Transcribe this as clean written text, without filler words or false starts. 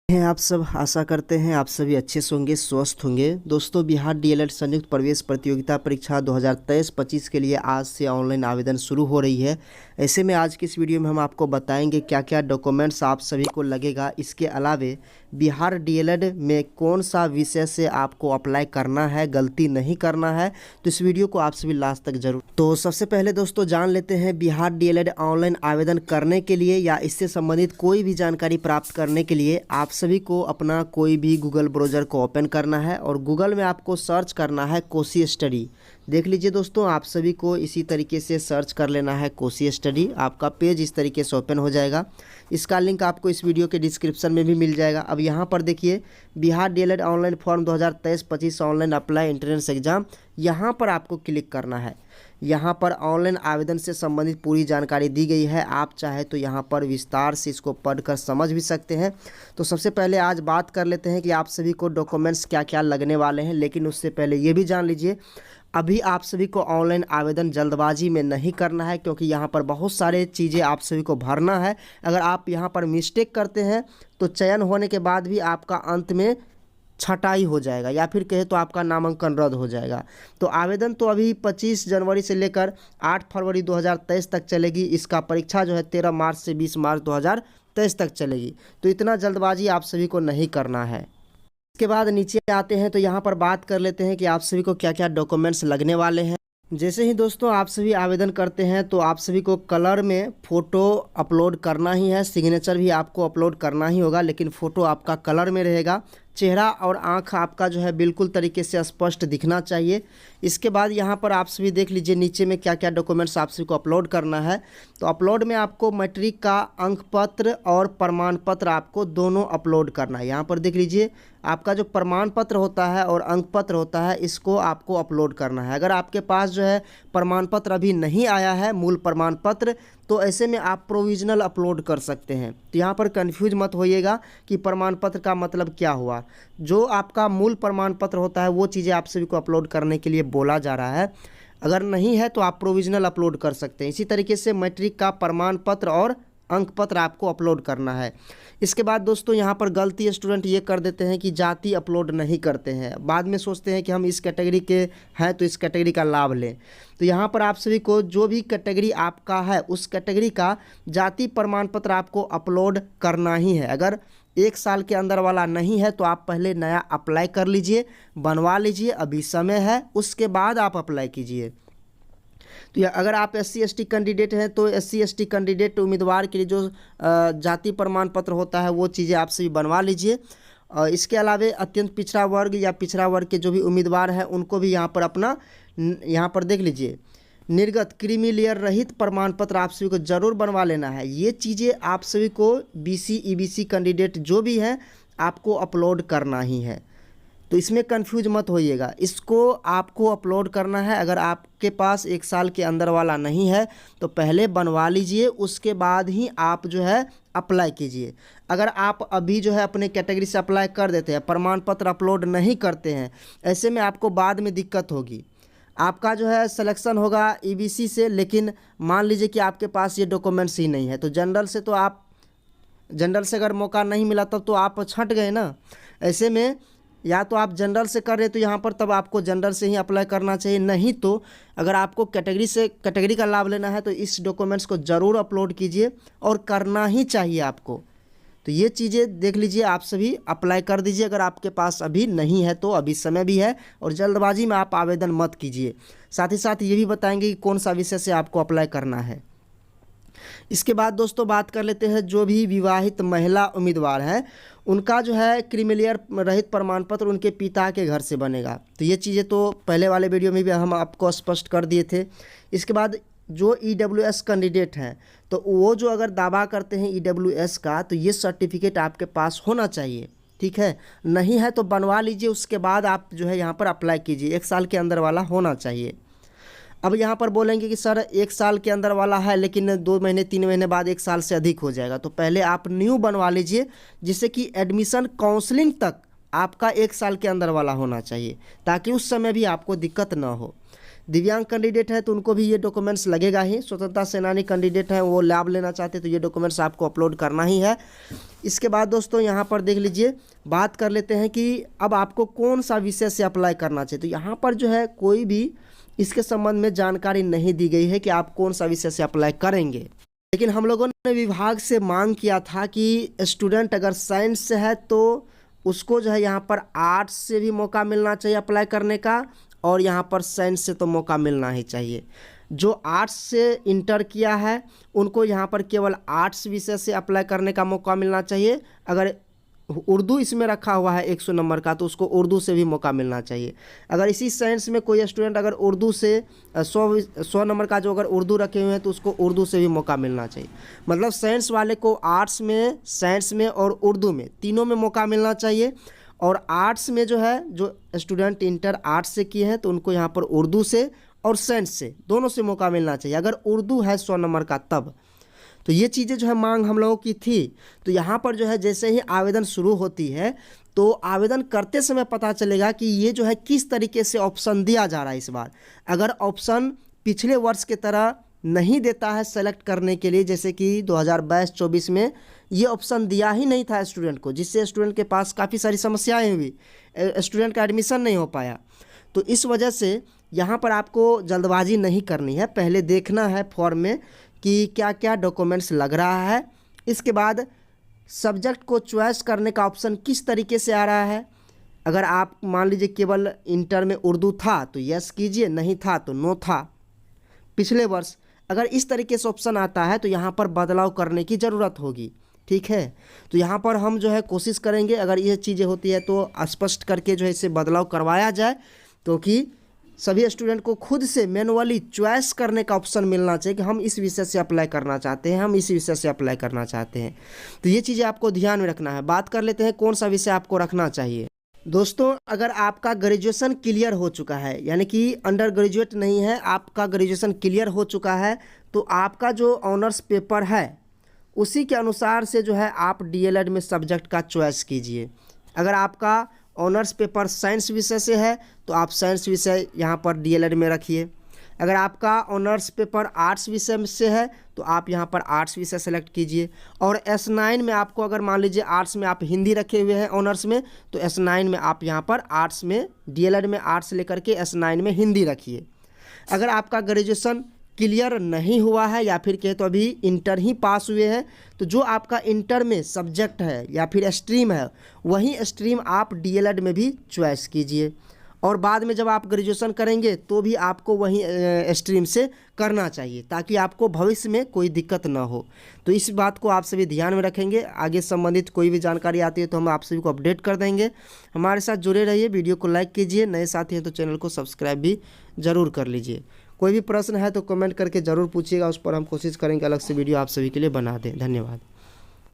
हैं आप सब। आशा करते हैं आप सभी अच्छे से होंगे, स्वस्थ होंगे। दोस्तों, बिहार डीएलएड संयुक्त प्रवेश प्रतियोगिता परीक्षा 2023-25 के लिए आज से ऑनलाइन आवेदन शुरू हो रही है। ऐसे में आज की इस वीडियो में हम आपको बताएंगे क्या क्या डॉक्यूमेंट्स आप सभी को लगेगा। इसके अलावे बिहार डीएलएड में कौन सा विषय से आपको अप्लाई करना है, गलती नहीं करना है, तो इस वीडियो को आप सभी लास्ट तक जरूर। तो सबसे पहले दोस्तों जान लेते हैं बिहार डीएलएड ऑनलाइन आवेदन करने के लिए या इससे संबंधित कोई भी जानकारी प्राप्त करने के लिए आप सभी को अपना कोई भी गूगल ब्राउज़र को ओपन करना है और गूगल में आपको सर्च करना है कोशी स्टडी। देख लीजिए दोस्तों, आप सभी को इसी तरीके से सर्च कर लेना है कोशी स्टडी। आपका पेज इस तरीके से ओपन हो जाएगा। इसका लिंक आपको इस वीडियो के डिस्क्रिप्शन में भी मिल जाएगा। अब यहाँ पर देखिए Bihar DElEd online form 2023-25 online apply entrance exam, यहाँ पर आपको क्लिक करना है। यहाँ पर ऑनलाइन आवेदन से संबंधित पूरी जानकारी दी गई है। आप चाहे तो यहाँ पर विस्तार से इसको पढ़कर समझ भी सकते हैं। तो सबसे पहले आज बात कर लेते हैं कि आप सभी को डॉक्यूमेंट्स क्या क्या लगने वाले हैं। लेकिन उससे पहले ये भी जान लीजिए, अभी आप सभी को ऑनलाइन आवेदन जल्दबाजी में नहीं करना है, क्योंकि यहाँ पर बहुत सारे चीज़ें आप सभी को भरना है। अगर आप यहाँ पर मिस्टेक करते हैं तो चयन होने के बाद भी आपका अंत में छटाई हो जाएगा या फिर कहे तो आपका नामांकन रद्द हो जाएगा। तो आवेदन तो अभी 25 जनवरी से लेकर 8 फरवरी 2023 तक चलेगी। इसका परीक्षा जो है 13 मार्च से 20 मार्च 2023 तक चलेगी। तो इतना जल्दबाजी आप सभी को नहीं करना है। इसके बाद नीचे आते हैं तो यहाँ पर बात कर लेते हैं कि आप सभी को क्या क्या डॉक्यूमेंट्स लगने वाले हैं। जैसे ही दोस्तों आप सभी आवेदन करते हैं तो आप सभी को कलर में फ़ोटो अपलोड करना ही है। सिग्नेचर भी आपको अपलोड करना ही होगा, लेकिन फ़ोटो आपका कलर में रहेगा। चेहरा और आंख आपका जो है बिल्कुल तरीके से स्पष्ट दिखना चाहिए। इसके बाद यहाँ पर आप सभी देख लीजिए नीचे में क्या क्या डॉक्यूमेंट्स आप सभी को अपलोड करना है। तो अपलोड में आपको मैट्रिक का अंक पत्र और प्रमाण पत्र आपको दोनों अपलोड करना है। यहाँ पर देख लीजिए आपका जो प्रमाण पत्र होता है और अंक पत्र होता है, इसको आपको अपलोड करना है। अगर आपके पास जो है प्रमाण पत्र अभी नहीं आया है, मूल प्रमाण पत्र, तो ऐसे में आप प्रोविजनल अपलोड कर सकते हैं। तो यहाँ पर कंफ्यूज मत होइएगा कि प्रमाण पत्र का मतलब क्या हुआ। जो आपका मूल प्रमाण पत्र होता है वो चीज़ें आप सभी को अपलोड करने के लिए बोला जा रहा है। अगर नहीं है तो आप प्रोविजनल अपलोड कर सकते हैं। इसी तरीके से मैट्रिक का प्रमाण पत्र और अंक पत्र आपको अपलोड करना है। इसके बाद दोस्तों यहाँ पर गलती स्टूडेंट ये कर देते हैं कि जाति अपलोड नहीं करते हैं। बाद में सोचते हैं कि हम इस कैटेगरी के हैं तो इस कैटेगरी का लाभ लें। तो यहाँ पर आप सभी को जो भी कैटेगरी आपका है उस कैटेगरी का जाति प्रमाण पत्र आपको अपलोड करना ही है। अगर 1 साल के अंदर वाला नहीं है तो आप पहले नया अप्लाई कर लीजिए, बनवा लीजिए, अभी समय है, उसके बाद आप अप्लाई कीजिए। तो अगर आप SC/ST कैंडिडेट हैं तो SC/ST कैंडिडेट उम्मीदवार के लिए जो जाति प्रमाण पत्र होता है वो चीज़ें आप सभी बनवा लीजिए। इसके अलावा अत्यंत पिछड़ा वर्ग या पिछड़ा वर्ग के जो भी उम्मीदवार हैं उनको भी यहाँ पर अपना यहाँ पर देख लीजिए निर्गत क्रीमी लेयर रहित प्रमाण पत्र आप सभी को ज़रूर बनवा लेना है। ये चीज़ें आप सभी को BC EBC कैंडिडेट जो भी हैं आपको अपलोड करना ही है। तो इसमें कंफ्यूज मत होइएगा, इसको आपको अपलोड करना है। अगर आपके पास 1 साल के अंदर वाला नहीं है तो पहले बनवा लीजिए, उसके बाद ही आप जो है अप्लाई कीजिए। अगर आप अभी जो है अपने कैटेगरी से अप्लाई कर देते हैं, प्रमाण पत्र अपलोड नहीं करते हैं, ऐसे में आपको बाद में दिक्कत होगी। आपका जो है सिलेक्शन होगा EBC से, लेकिन मान लीजिए कि आपके पास ये डॉक्यूमेंट्स ही नहीं है तो जनरल से अगर मौका नहीं मिला तब तो आप छट गए ना। ऐसे में या तो आप जनरल से कर रहे तो यहाँ पर तब आपको जनरल से ही अप्लाई करना चाहिए, नहीं तो अगर आपको कैटेगरी का लाभ लेना है तो इस डॉक्यूमेंट्स को ज़रूर अपलोड कीजिए और करना ही चाहिए आपको। तो ये चीज़ें देख लीजिए, आप सभी अप्लाई कर दीजिए। अगर आपके पास अभी नहीं है तो अभी समय भी है और जल्दबाजी में आप आवेदन मत कीजिए। साथ ही साथ ये भी बताएंगे कि कौन सा विषय से आपको अप्लाई करना है। इसके बाद दोस्तों बात कर लेते हैं जो भी विवाहित महिला उम्मीदवार हैं उनका जो है क्रीमिलियर रहित प्रमाण पत्र उनके पिता के घर से बनेगा। तो ये चीज़ें तो पहले वाले वीडियो में भी हम आपको स्पष्ट कर दिए थे। इसके बाद जो EWS कैंडिडेट हैं तो वो जो अगर दावा करते हैं EWS का तो ये सर्टिफिकेट आपके पास होना चाहिए, ठीक है। नहीं है तो बनवा लीजिए, उसके बाद आप जो है यहाँ पर अप्लाई कीजिए। 1 साल के अंदर वाला होना चाहिए। अब यहाँ पर बोलेंगे कि सर 1 साल के अंदर वाला है लेकिन 2 महीने 3 महीने बाद 1 साल से अधिक हो जाएगा, तो पहले आप न्यू बनवा लीजिए, जिससे कि एडमिशन काउंसलिंग तक आपका 1 साल के अंदर वाला होना चाहिए, ताकि उस समय भी आपको दिक्कत ना हो। दिव्यांग कैंडिडेट है तो उनको भी ये डॉक्यूमेंट्स लगेगा ही। स्वतंत्रता सेनानी कैंडिडेट हैं वो लाभ लेना चाहते हैं तो ये डॉक्यूमेंट्स आपको अपलोड करना ही है। इसके बाद दोस्तों यहाँ पर देख लीजिए, बात कर लेते हैं कि अब आपको कौन सा विषय से अप्लाई करना चाहिए। तो यहाँ पर जो है कोई भी इसके संबंध में जानकारी नहीं दी गई है कि आप कौन सा विषय से अप्लाई करेंगे, लेकिन हम लोगों ने विभाग से मांग किया था कि स्टूडेंट अगर साइंस से है तो उसको जो है यहाँ पर आर्ट्स से भी मौका मिलना चाहिए अप्लाई करने का, और यहाँ पर साइंस से तो मौका मिलना ही चाहिए। जो आर्ट्स से इंटर किया है उनको यहाँ पर केवल आर्ट्स विषय से अप्लाई करने का मौका मिलना चाहिए। अगर उर्दू इसमें रखा हुआ है 100 नंबर का तो उसको उर्दू से भी मौका मिलना चाहिए। अगर इसी साइंस में कोई स्टूडेंट अगर उर्दू से 100 नंबर का जो अगर उर्दू रखे हुए हैं तो उसको उर्दू से भी मौका मिलना चाहिए। मतलब साइंस वाले को आर्ट्स में, साइंस में और उर्दू में तीनों में मौका मिलना चाहिए। और आर्ट्स में जो है जो स्टूडेंट इंटर आर्ट्स से किए हैं तो उनको यहाँ पर उर्दू से और साइंस से दोनों से मौका मिलना चाहिए। अगर उर्दू है 100 नंबर का तब। तो ये चीज़ें जो है मांग हम लोगों की थी। तो यहाँ पर जो है जैसे ही आवेदन शुरू होती है तो आवेदन करते समय पता चलेगा कि ये जो है किस तरीके से ऑप्शन दिया जा रहा है इस बार। अगर ऑप्शन पिछले वर्ष की तरह नहीं देता है सेलेक्ट करने के लिए, जैसे कि 2022-24 में ये ऑप्शन दिया ही नहीं था स्टूडेंट को, जिससे स्टूडेंट के पास काफ़ी सारी समस्याएं हुई, स्टूडेंट का एडमिशन नहीं हो पाया। तो इस वजह से यहाँ पर आपको जल्दबाजी नहीं करनी है, पहले देखना है फॉर्म में कि क्या क्या डॉक्यूमेंट्स लग रहा है। इसके बाद सब्जेक्ट को चॉइस करने का ऑप्शन किस तरीके से आ रहा है। अगर आप मान लीजिए केवल इंटर में उर्दू था तो यस कीजिए, नहीं था तो नो था पिछले वर्ष। अगर इस तरीके से ऑप्शन आता है तो यहाँ पर बदलाव करने की ज़रूरत होगी, ठीक है। तो यहाँ पर हम जो है कोशिश करेंगे अगर ये चीज़ें होती है तो स्पष्ट करके जो है इसे बदलाव करवाया जाए, क्योंकि सभी स्टूडेंट को खुद से मैनुअली चॉइस करने का ऑप्शन मिलना चाहिए कि हम इस विषय से अप्लाई करना चाहते हैं, हम इस विषय से अप्लाई करना चाहते हैं। तो ये चीज़ें आपको ध्यान में रखना है। बात कर लेते हैं कौन सा विषय आपको रखना चाहिए। दोस्तों अगर आपका ग्रेजुएशन क्लियर हो चुका है, यानी कि अंडर ग्रेजुएट नहीं है, आपका ग्रेजुएशन क्लियर हो चुका है, तो आपका जो ऑनर्स पेपर है उसी के अनुसार से जो है आप डीएलएड में सब्जेक्ट का चॉइस कीजिए। अगर आपका ऑनर्स पेपर साइंस विषय से है तो आप साइंस विषय यहाँ पर डीएलएड में रखिए। अगर आपका ऑनर्स पेपर आर्ट्स विषय से है तो आप यहाँ पर आर्ट्स विषय सेलेक्ट कीजिए। और S9 में आपको अगर मान लीजिए आर्ट्स में आप हिंदी रखे हुए हैं ऑनर्स में, तो S9 में आप यहाँ पर आर्ट्स में डीएलएड में आर्ट्स लेकर के S9 में हिंदी रखिए। अगर आपका ग्रेजुएशन क्लियर नहीं हुआ है या फिर कहे तो अभी इंटर ही पास हुए हैं, तो जो आपका इंटर में सब्जेक्ट है या फिर स्ट्रीम है वही स्ट्रीम आप डीएलएड में भी चॉइस कीजिए। और बाद में जब आप ग्रेजुएशन करेंगे तो भी आपको वही स्ट्रीम से करना चाहिए, ताकि आपको भविष्य में कोई दिक्कत ना हो। तो इस बात को आप सभी ध्यान में रखेंगे। आगे संबंधित कोई भी जानकारी आती है तो हम आप सभी को अपडेट कर देंगे। हमारे साथ जुड़े रहिए, वीडियो को लाइक कीजिए, नए साथी हैं तो चैनल को सब्सक्राइब भी ज़रूर कर लीजिए। कोई भी प्रश्न है तो कमेंट करके ज़रूर पूछिएगा, उस पर हम कोशिश करेंगे अलग से वीडियो आप सभी के लिए बना दें। धन्यवाद।